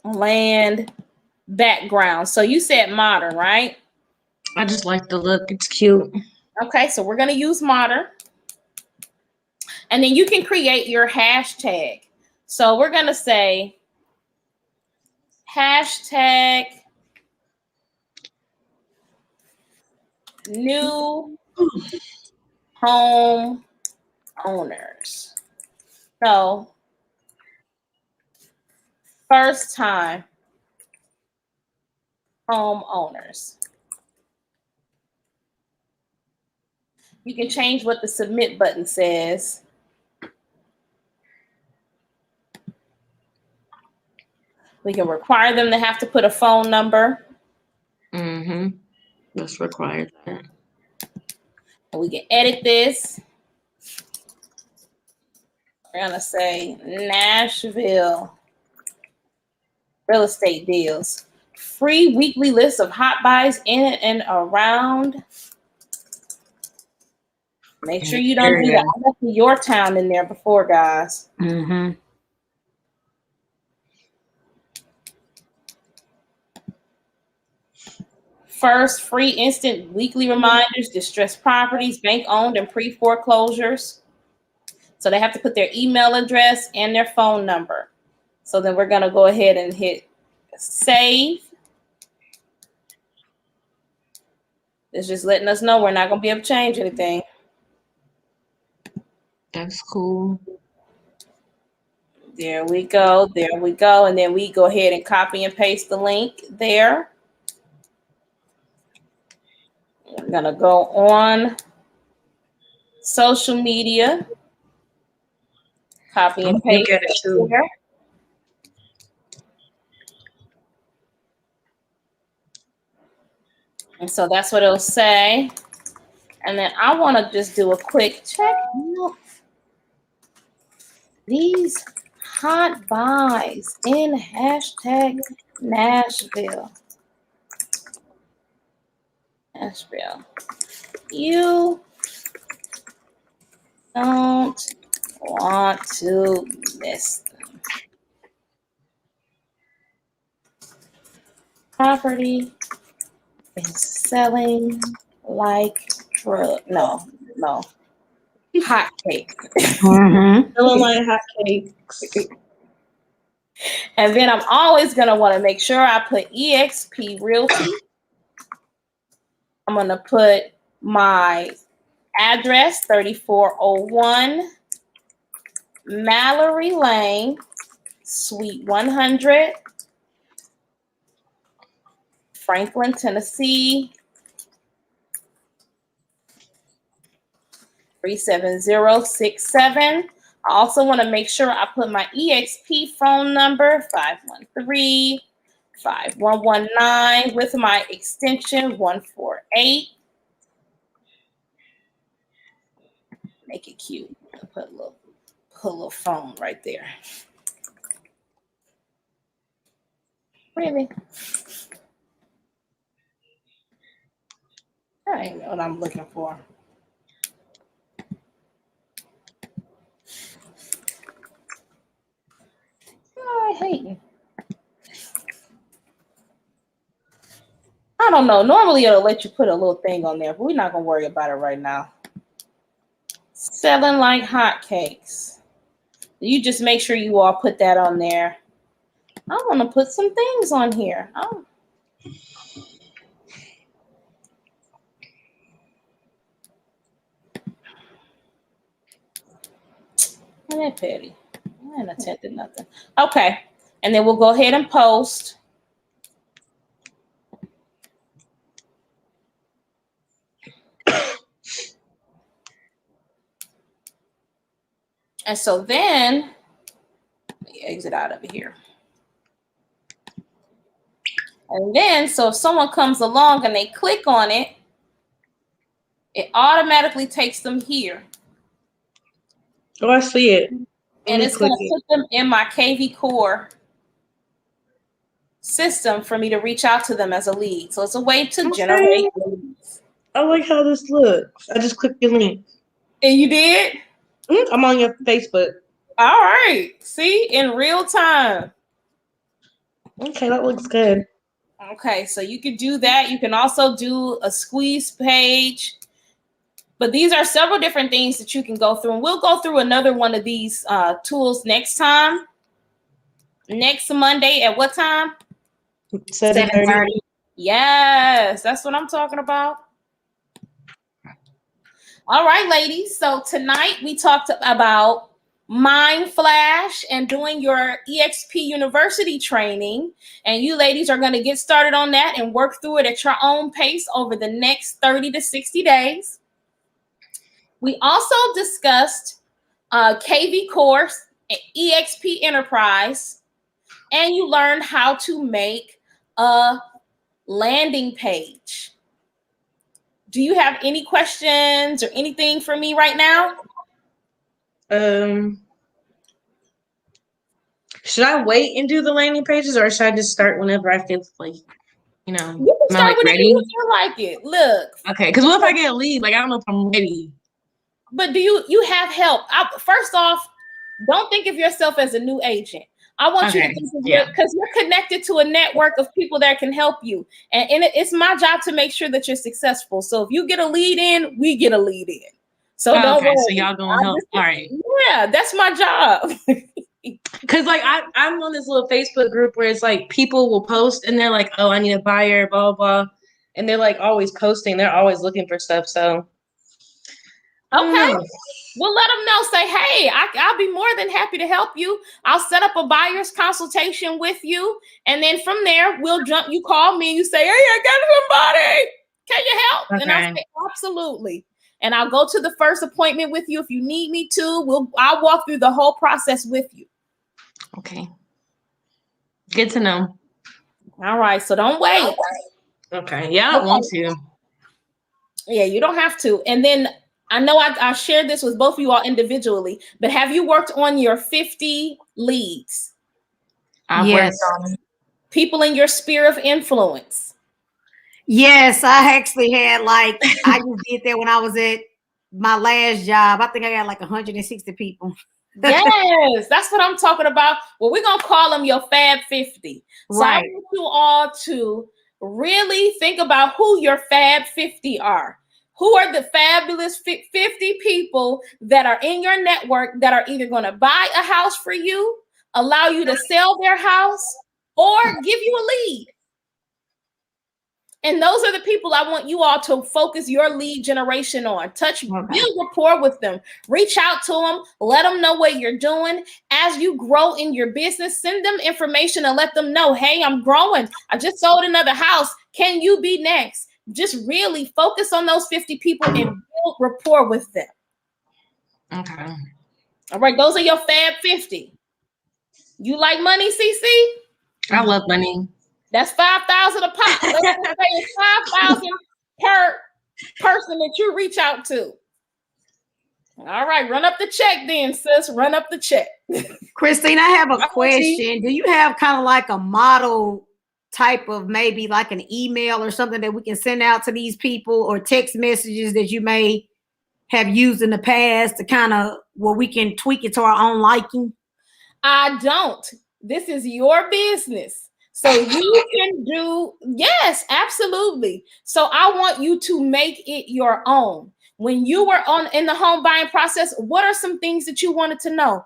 land backgrounds. So you said modern, right? I just like the look. It's cute. Okay, so we're going to use modern. And then you can create your hashtag. So we're going to say hashtag new home owners. So first time homeowners. You can change what the submit button says. We can require them to have to put a phone number. Mm-hmm. That's required. And we can edit this. We're gonna say Nashville real estate deals. Free weekly list of hot buys in and around. Make sure you don't do that. I left your town in there before, guys. Mm-hmm. First, free instant weekly reminders, distressed properties, bank-owned and pre-foreclosures. So they have to put their email address and their phone number. So then we're going to go ahead and hit save. It's just letting us know we're not going to be able to change anything. That's cool. There we go. There we go. And then we go ahead and copy and paste the link there. We're going to go on social media. Copy and paste it too. there. And so that's what it'll say. And then I want to just do a quick check. These hot buys in hashtag Nashville. Nashville. You don't want to miss them. Property is selling like no. Hot cakes. Mm-hmm. Selling like hot cakes. And then I'm always going to want to make sure I put eXp Realty. I'm going to put my address, 3401 Mallory Lane, Suite 100, Franklin, Tennessee, 37067. I also want to make sure I put my eXp phone number, 513-5119, with my extension 148. Make it cute. Put a little phone right there. Really? That ain't what I'm looking for. Oh, I hate you. I don't know. Normally it'll let you put a little thing on there, but we're not gonna worry about it right now. Selling like hotcakes. You just make sure you all put that on there. I want to put some things on here. Oh. Isn't that petty? I ain't attempted nothing. Okay. And then we'll go ahead and post. And so then, let me exit out of here. And then, so if someone comes along and they click on it, it automatically takes them here. Oh, I see it. And it's going to put them in my KV Core system for me to reach out to them as a lead. So it's a way to generate leads. I like how this looks. I just clicked your link. And you did? I'm on your Facebook. All right. See, in real time. Okay, that looks good. Okay, so you can do that. You can also do a squeeze page. But these are several different things that you can go through. And we'll go through another one of these tools next time. Next Monday at what time? 7:30. Yes, that's what I'm talking about. All right, ladies. So tonight we talked about Mind Flash and doing your EXP University training. And you ladies are going to get started on that and work through it at your own pace over the next 30 to 60 days. We also discussed KV course, EXP Enterprise, and you learned how to make a landing page. Do you have any questions or anything for me right now? Should I wait and do the landing pages, or should I just start whenever I feel like, you can start whenever you feel like it. Look. Okay, because what if I get a lead? Like, I don't know if I'm ready. But do you have help? First off, don't think of yourself as a new agent. I want you to think of it because you're connected to a network of people that can help you. And it's my job to make sure that you're successful. So if you get a lead in, we get a lead in. So don't worry. So y'all gonna help. All right. Yeah, that's my job. Cause like I'm on this little Facebook group where it's like people will post and they're like, oh, I need a buyer, blah, blah, blah. And they're like always posting. They're always looking for stuff. So okay. Well, let them know. Say, hey, I'll be more than happy to help you. I'll set up a buyer's consultation with you. And then from there, we'll jump. You call me and you say, hey, I got somebody. Can you help? Okay. And I'll say, absolutely. And I'll go to the first appointment with you if you need me to. I'll walk through the whole process with you. Okay. Good to know. All right. So don't wait. Okay. Yeah, I don't want to. Yeah, you don't have to. And then I know I shared this with both of you all individually, but have you worked on your 50 leads? I've worked on people in your sphere of influence. Yes, I actually had I just did that when I was at my last job. I think I got 160 people. Yes, that's what I'm talking about. Well, we're going to call them your Fab 50. So I want you all to really think about who your Fab 50 are. Who are the fabulous 50 people that are in your network that are either going to buy a house for you, allow you to sell their house, or give you a lead? And those are the people I want you all to focus your lead generation on. Build rapport with them. Reach out to them. Let them know what you're doing. As you grow in your business, send them information and let them know, hey, I'm growing. I just sold another house. Can you be next? Just really focus on those 50 people and build rapport with them. Okay. All right. Those are your Fab 50. You like money, CC? I love money. That's 5,000 a pop. Let's say it's 5,000 per person that you reach out to. All right, run up the check then, sis. Run up the check. Christina, I have a question. Do you have kind of a model type of maybe an email or something that we can send out to these people, or text messages that you may have used in the past to kind of where we can tweak it to our own liking? I don't. This is your business. So you can do, yes, absolutely. So I want you to make it your own. When you were in the home buying process, what are some things that you wanted to know?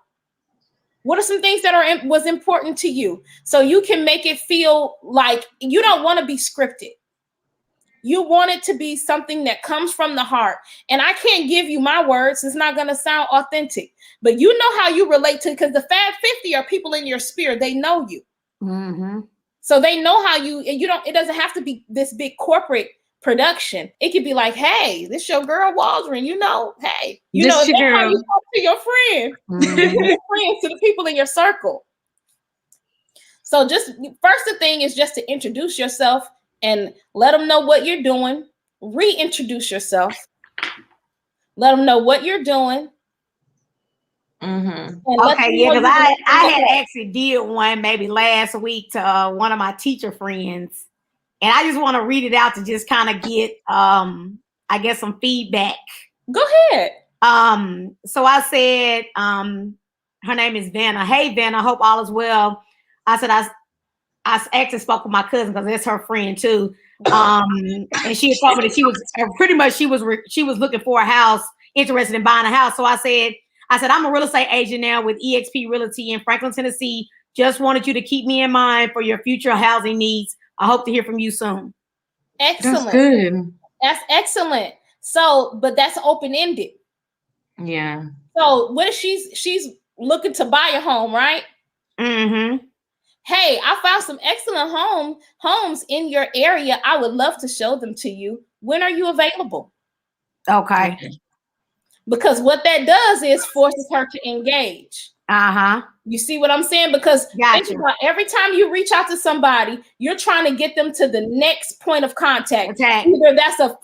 What are some things that was important to you? So you can make it feel like you don't want to be scripted. You want it to be something that comes from the heart. And I can't give you my words. It's not going to sound authentic. But you know how you relate to, because the Fab 50 are people in your sphere. They know you. Mm-hmm. So they know how it doesn't have to be this big corporate production. It could be like, hey, this your girl Waldron, hey, that's how you talk to your friend, your friends, to the people in your circle. So just first the thing is just to introduce yourself and let them know what you're doing. Reintroduce yourself. Let them know what you're doing. Mm-hmm. Okay, yeah, because I had actually did one maybe last week to one of my teacher friends, and I just want to read it out to just kind of get I guess some feedback. Go ahead. So I said her name is Vanna. Hey Vanna, hope all is well. I said I actually spoke with my cousin because that's her friend too. And she had told me that she was looking for a house, interested in buying a house. So I said, I'm a real estate agent now with EXP Realty in Franklin, Tennessee. Just wanted you to keep me in mind for your future housing needs. I hope to hear from you soon. Excellent. That's good. That's excellent. So, but that's open-ended. Yeah. So what if she's looking to buy a home, right? Mm-hmm. Hey, I found some excellent homes in your area. I would love to show them to you. When are you available? Okay. Because what that does is forces her to engage. Uh-huh. You see what I'm saying? Because think about every time you reach out to somebody, you're trying to get them to the next point of contact. Either that's a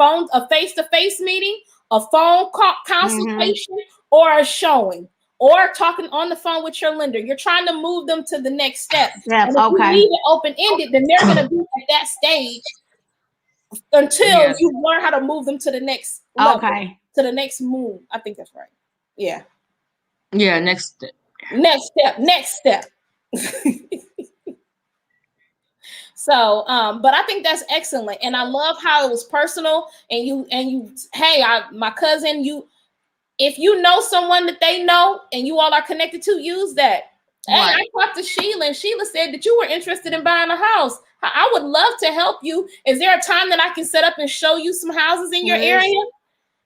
face-to-face meeting, a phone consultation, or a showing, or talking on the phone with your lender. You're trying to move them to the next step. And if you leave it open-ended, then they're going to be at that stage until you learn how to move them to the next level, to the next move. I think that's right. Yeah. Yeah, next step. Next step. So, but I think that's excellent. And I love how it was personal and you, hey, my cousin, if you know someone that they know and you all are connected to, use that. Hey, I talked to Sheila and Sheila said that you were interested in buying a house. I would love to help you. Is there a time that I can set up and show you some houses in your area?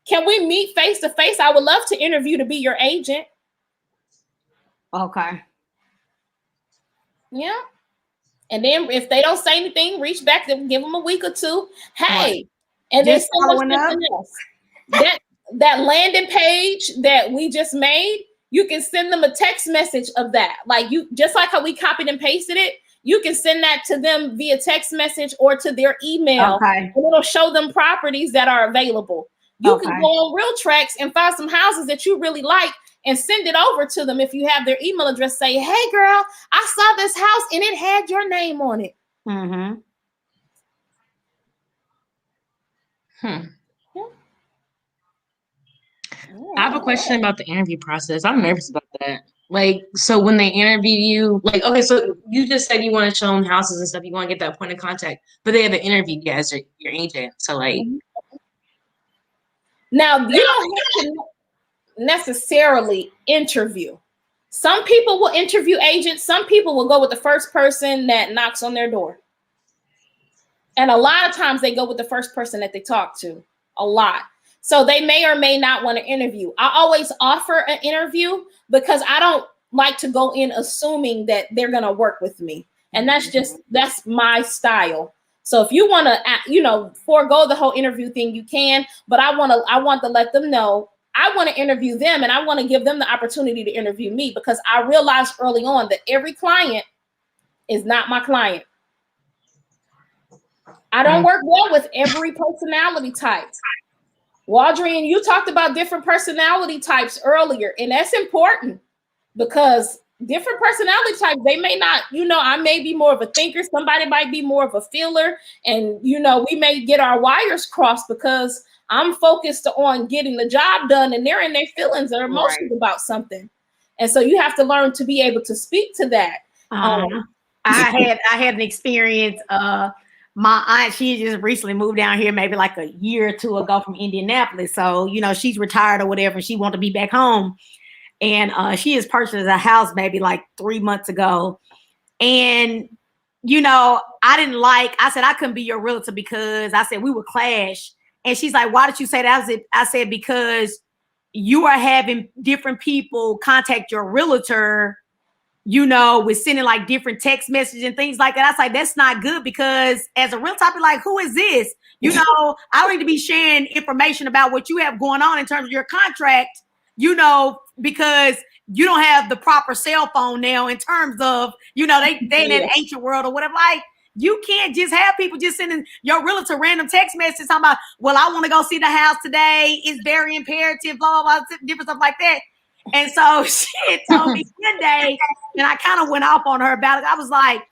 Can we meet face to face? I would love to interview to be your agent. Okay. Yeah. And then if they don't say anything, reach back to give them a week or two. Hey, and then something else. That landing page that we just made, you can send them a text message of that. Like just like how we copied and pasted it, you can send that to them via text message or to their email. And it'll show them properties that are available. You can go on Real Tracks and find some houses that you really like and send it over to them. If you have their email address, say, hey girl, I saw this house and it had your name on it. Yeah. I have a question about the interview process. I'm nervous about that. Like, so when they interview you, like, okay, so you just said you want to show them houses and stuff. You want to get that point of contact, but they haven't interviewed you as your agent. So like, now you don't have to necessarily interview. Some people will interview agents. Some people will go with the first person that knocks on their door. And a lot of times they go with the first person that they talk to. A lot. So they may or may not want to interview. I always offer an interview because I don't like to go in assuming that they're going to work with me. And that's my style. So if you want to, forego the whole interview thing, you can, but I want to let them know I want to interview them and I want to give them the opportunity to interview me because I realized early on that every client is not my client. I don't work well with every personality type. Waldrian, you talked about different personality types earlier, and that's important because different personality types, they may not, I may be more of a thinker, somebody might be more of a feeler, and, we may get our wires crossed because I'm focused on getting the job done and they're in their feelings or emotions about something. And so you have to learn to be able to speak to that. I had an experience. My aunt, she just recently moved down here maybe like a year or two ago from Indianapolis. So, she's retired or whatever, and she wanted to be back home. And she has purchased a house maybe like 3 months ago. And, I said, I couldn't be your realtor because I said we would clash. And she's like, why did you say that? I said, because you are having different people contact your realtor, with sending like different text messages and things like that. I was like, that's not good because as a realtor, I'd be like, who is this? I don't need to be sharing information about what you have going on in terms of your contract, because you don't have the proper cell phone now in terms of, they in an ancient world or whatever. Like, you can't just have people just sending your realtor random text messages talking about, well, I want to go see the house today. It's very imperative, blah, blah, blah, different stuff like that. And so she had told me one day, and I kind of went off on her about it. I was like,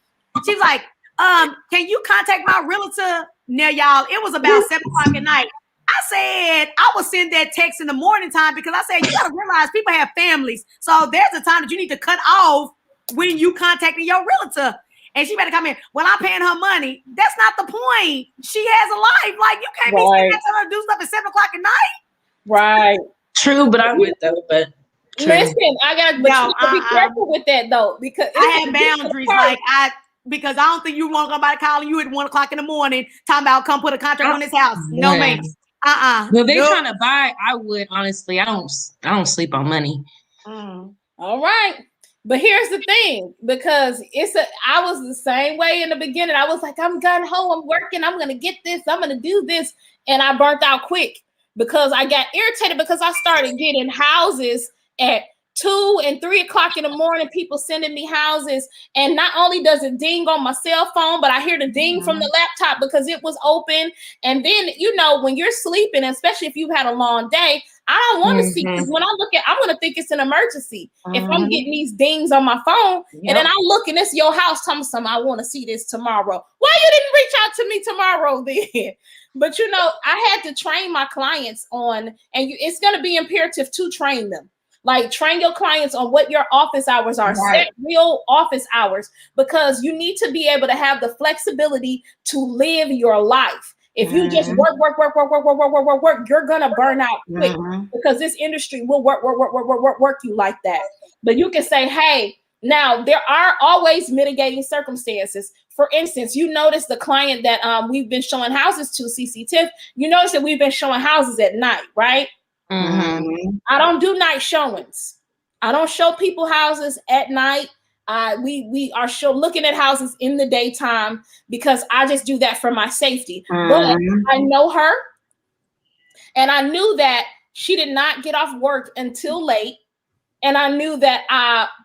she's like, can you contact my realtor? Now, y'all, it was about 7 o'clock at night. I said, I would send that text in the morning time because I said, you got to realize people have families. So there's a time that you need to cut off when you contacting your realtor. And she better come in. Well, I'm paying her money. That's not the point. She has a life. Like, you can't be sitting there telling her to do stuff at 7 o'clock at night. Right. True, but I would though, but true. Listen, I gotta be careful with that though, because I have boundaries. Because I don't think you want somebody calling you at 1 o'clock in the morning talking about come put a contract on this house. No, ma'am. Well, they trying to buy. I would honestly. I don't sleep on money. All right. But here's the thing, because I was the same way in the beginning. I was like, I'm gung ho, I'm working, I'm gonna get this, I'm gonna do this, and I burnt out quick because I got irritated because I started getting houses at 2 and 3 o'clock in the morning. People sending me houses, and not only does it ding on my cell phone, but I hear the ding from the laptop because it was open. And then when you're sleeping, especially if you've had a long day, I don't want to see, because when I look at, I'm going to think it's an emergency. If I'm getting these dings on my phone, and then I look and it's your house, telling me I want to see this tomorrow. Why you didn't reach out to me tomorrow then? But I had to train my clients on, and it's going to be imperative to train them. Like, train your clients on what your office hours are. Right. Set real office hours, because you need to be able to have the flexibility to live your life. If you just work, you're gonna burn out quick, because this industry will work you like that. But you can say, hey, now there are always mitigating circumstances. For instance, you notice the client that we've been showing houses to, CC Tiff, you notice that we've been showing houses at night, right? I don't do night showings. I don't show people houses at night. We are looking at houses in the daytime, because I just do that for my safety. But I know her, and I knew that she did not get off work until late, and I knew that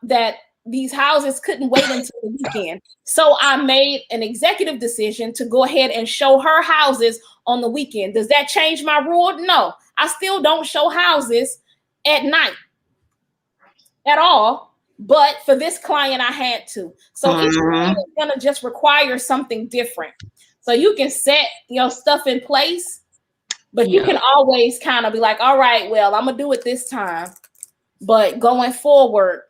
that these houses couldn't wait until the weekend. So I made an executive decision to go ahead and show her houses on the weekend. Does that change my rule? No, I still don't show houses at night at all. But for this client, I had to. So each client is going to just require something different. So you can set your stuff in place, but you can always kind of be like, all right, well, I'm going to do it this time. But going forward,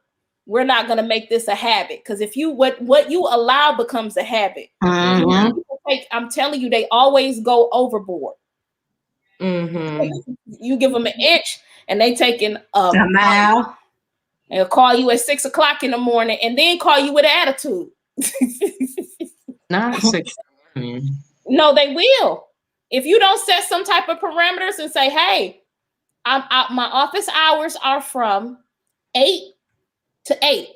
we're not going to make this a habit. Because if what you allow becomes a habit. I'm telling you, they always go overboard. You give them an inch and they taking a mile. They'll call you at 6 o'clock in the morning and then call you with an attitude. Not 6 in the morning. No, they will. If you don't set some type of parameters and say, hey, my office hours are from 8 to 8,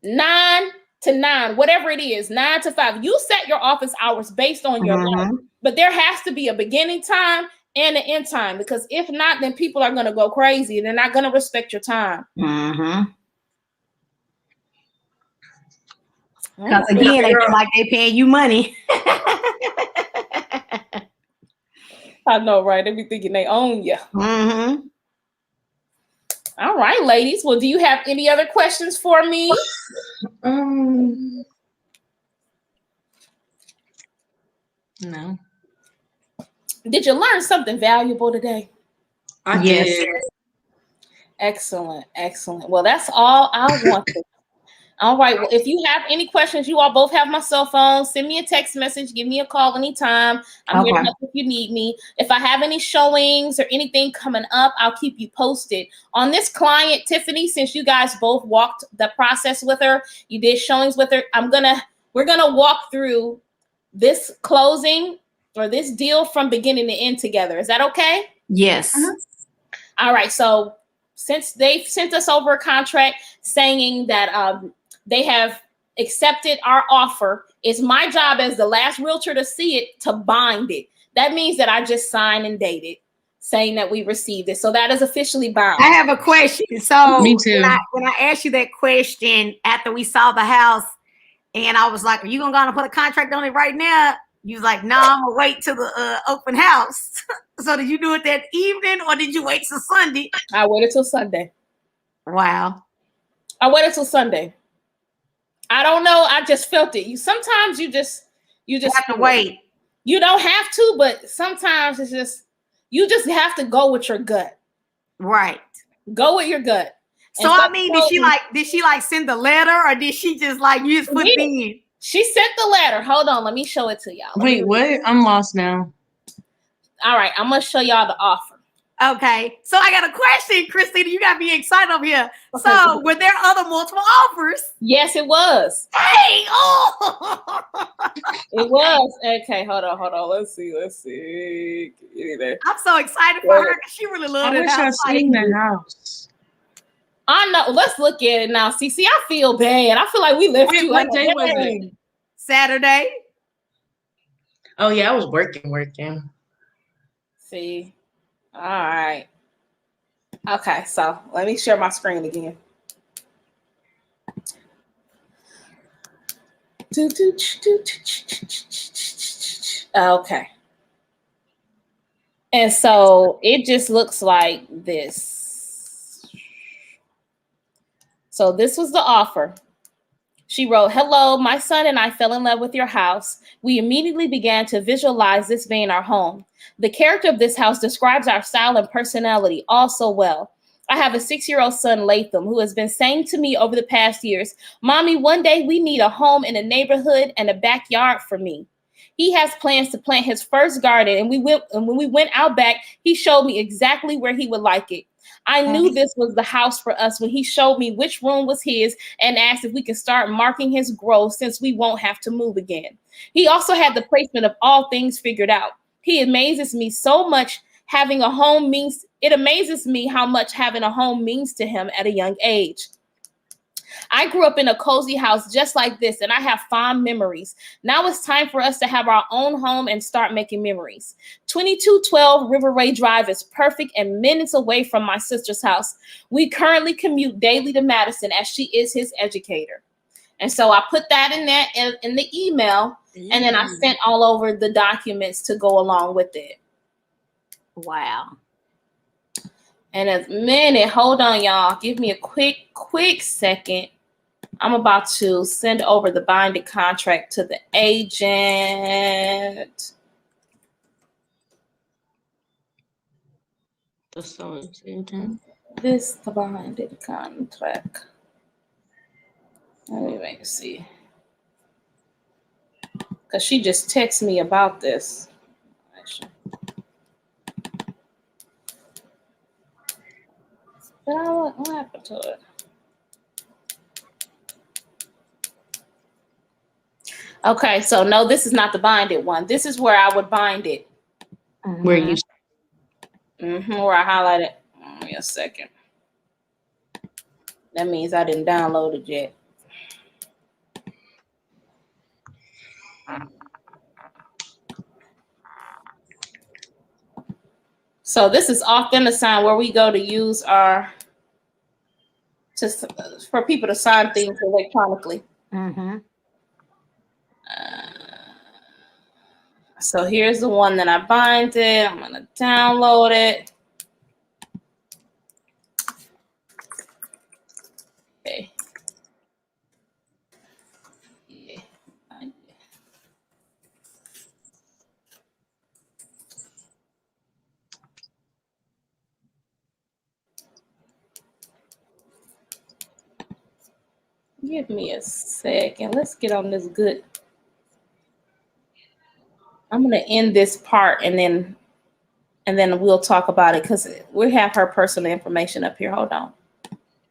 9 to 9, whatever it is, 9 to 5. You set your office hours based on your life, but there has to be a beginning time and an end time, because if not, then people are going to go crazy. They're not going to respect your time. Because again, they feel like they paying you money. I know, right? They be thinking they own you. All right, ladies. Well, do you have any other questions for me? No. Did you learn something valuable today? I did. Excellent. Excellent. Well, that's all I wanted. All right. Well, if you have any questions, you all both have my cell phone. Send me a text message. Give me a call anytime. I'm here to help if you need me. If I have any showings or anything coming up, I'll keep you posted. On this client, Tiffany, since you guys both walked the process with her, you did showings with her, we're gonna walk through this closing or this deal from beginning to end together. Is that okay? Yes. All right. So since they've sent us over a contract saying that they have accepted our offer, it's my job as the last realtor to see it, to bind it. That means that I just signed and dated saying that we received it. So that is officially bound. I have a question. So me too. When I asked you that question after we saw the house, and I was like, are you going to go and put a contract on it right now? You was like, no, I'm going to wait till the open house. So did you do it that evening, or did you wait till Sunday? I waited till Sunday. Wow. I waited till Sunday. I don't know. I just felt it. Sometimes you just have to wait. You don't have to, but sometimes you just have to go with your gut. Right. Go with your gut. So I mean, did she send the letter, or did she just you just put it in? She sent the letter. Hold on, let me show it to y'all. Wait, what? I'm lost now. All right, I'm gonna show y'all the offer. Okay, so I got a question, Christina. You got me excited over here. So, were there other multiple offers? Yes, it was. Hey, it was. Okay, hold on. Let's see. I'm so excited for her because she really loved it. I wish I'd seen the house. I know. Let's look at it now. See, I feel bad. I feel like we left you. What day was it? Saturday. Oh yeah, I was working. See. All right. Okay, so let me share my screen again. Okay. And so it just looks like this. So this was the offer. She wrote, "Hello, my son and I fell in love with your house. We immediately began to visualize this being our home. The character of this house describes our style and personality all so well. I have a 6-year-old son, Latham, who has been saying to me over the past years, 'Mommy, one day we need a home in a neighborhood and a backyard for me.' He has plans to plant his first garden, and when we went out back, he showed me exactly where he would like it. I knew this was the house for us when he showed me which room was his and asked if we could start marking his growth since we won't have to move again. He also had the placement of all things figured out. He amazes me so much having a home means, it amazes me how much having a home means to him at a young age. I grew up in a cozy house just like this, and I have fond memories. Now it's time for us to have our own home and start making memories. 2212 River Ray Drive is perfect and minutes away from my sister's house. We currently commute daily to Madison as she is his educator." And so I put that in the email, and then I sent all over the documents to go along with it. Wow. And a minute, hold on, y'all. Give me a quick second. I'm about to send over the binding contract to the agent. This The binding contract. Let me make it see. Because she just texted me about this. What happened to it? Okay, so no, this is not the binded one. This is where I would bind it. Where you? Where I highlighted. Give me a second. That means I didn't download it yet. So this is often a sign where we go to use for people to sign things electronically. So here's the one that I bind it. I'm gonna download it. Okay. Yeah. Give me a second. Let's get on this good. I'm gonna end this part and then we'll talk about it because we have her personal information up here. Hold on.